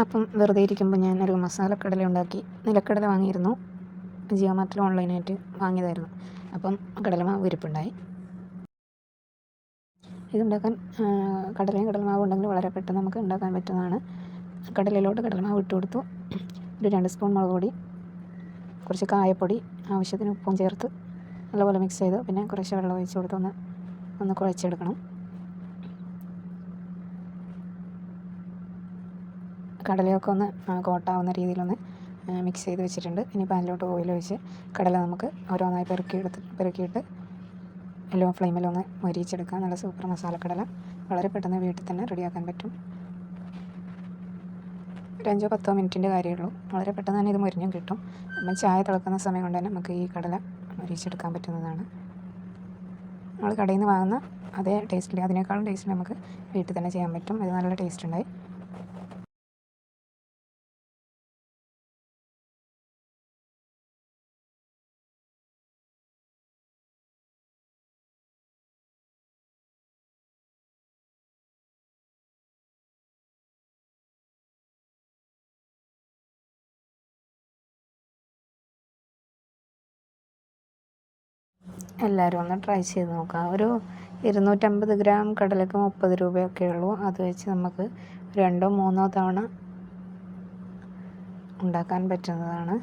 അപ്പം വെറുതെ ഇരിക്കുമ്പോൾ ഞാനൊരു മസാലക്കടല ഉണ്ടാക്കി. നിലക്കടല വാങ്ങിയിരുന്നു, ജിയോ മാർട്ടിൽ ഓൺലൈനായിട്ട് വാങ്ങിയതായിരുന്നു. അപ്പം കടലമാവ് ഇരിപ്പുണ്ടായി. ഇതുണ്ടാക്കാൻ കടലയും കടലമാവും ഉണ്ടെങ്കിൽ വളരെ പെട്ടെന്ന് നമുക്ക് ഉണ്ടാക്കാൻ പറ്റുന്നതാണ്. കടലയിലോട്ട് കടലമാവ് ഇട്ട് കൊടുത്തു. ഒരു 2 സ്പൂൺ മുളക് പൊടി, കുറച്ച് കായപ്പൊടി, ആവശ്യത്തിന് ഉപ്പും ചേർത്ത് നല്ലപോലെ മിക്സ് ചെയ്ത് പിന്നെ കുറച്ച് വെള്ളം ഒഴിച്ച് കൊടുത്ത് ഒന്ന് കുഴച്ചെടുക്കണം. കടലയൊക്കെ ഒന്ന് കോട്ടാവുന്ന രീതിയിലൊന്ന് മിക്സ് ചെയ്ത് വെച്ചിട്ടുണ്ട്. ഇനി പാനിലോട്ട് ഓയിൽ ഒഴിച്ച് കടല നമുക്ക് ഓരോന്നായി പെറുക്കിയിട്ട് ലോ ഫ്ലെയിമിലൊന്ന് മൊരിയിച്ചെടുക്കാം. നല്ല സൂപ്പർ മസാലക്കടല വളരെ പെട്ടെന്ന് വീട്ടിൽ തന്നെ റെഡിയാക്കാൻ പറ്റും. ഒരു 5-10 മിനിറ്റിൻ്റെ കാര്യമുള്ളൂ. വളരെ പെട്ടെന്ന് തന്നെ ഇത് മൊരിഞ്ഞും കിട്ടും. നമ്മൾ ചായ തിളക്കുന്ന സമയം കൊണ്ട് തന്നെ നമുക്ക് ഈ കടല മൊരിയിച്ചെടുക്കാൻ പറ്റുന്നതാണ്. നമ്മൾ കടയിൽ നിന്ന് വാങ്ങുന്ന അതേ ടേസ്റ്റിൽ, അതിനേക്കാളും ടേസ്റ്റിൽ നമുക്ക് വീട്ടിൽ തന്നെ ചെയ്യാൻ പറ്റും. ഇത് നല്ല ടേസ്റ്റ് ഉണ്ടായി. എല്ലാവരും ഒന്ന് ട്രൈ ചെയ്ത് നോക്കാം. ഒരു 250 ഗ്രാം കടലയ്ക്ക് 30 രൂപയൊക്കെ ഉള്ളൂ. അത് വെച്ച് നമുക്ക് 2-3 തവണ ഉണ്ടാക്കാൻ പറ്റുന്നതാണ്.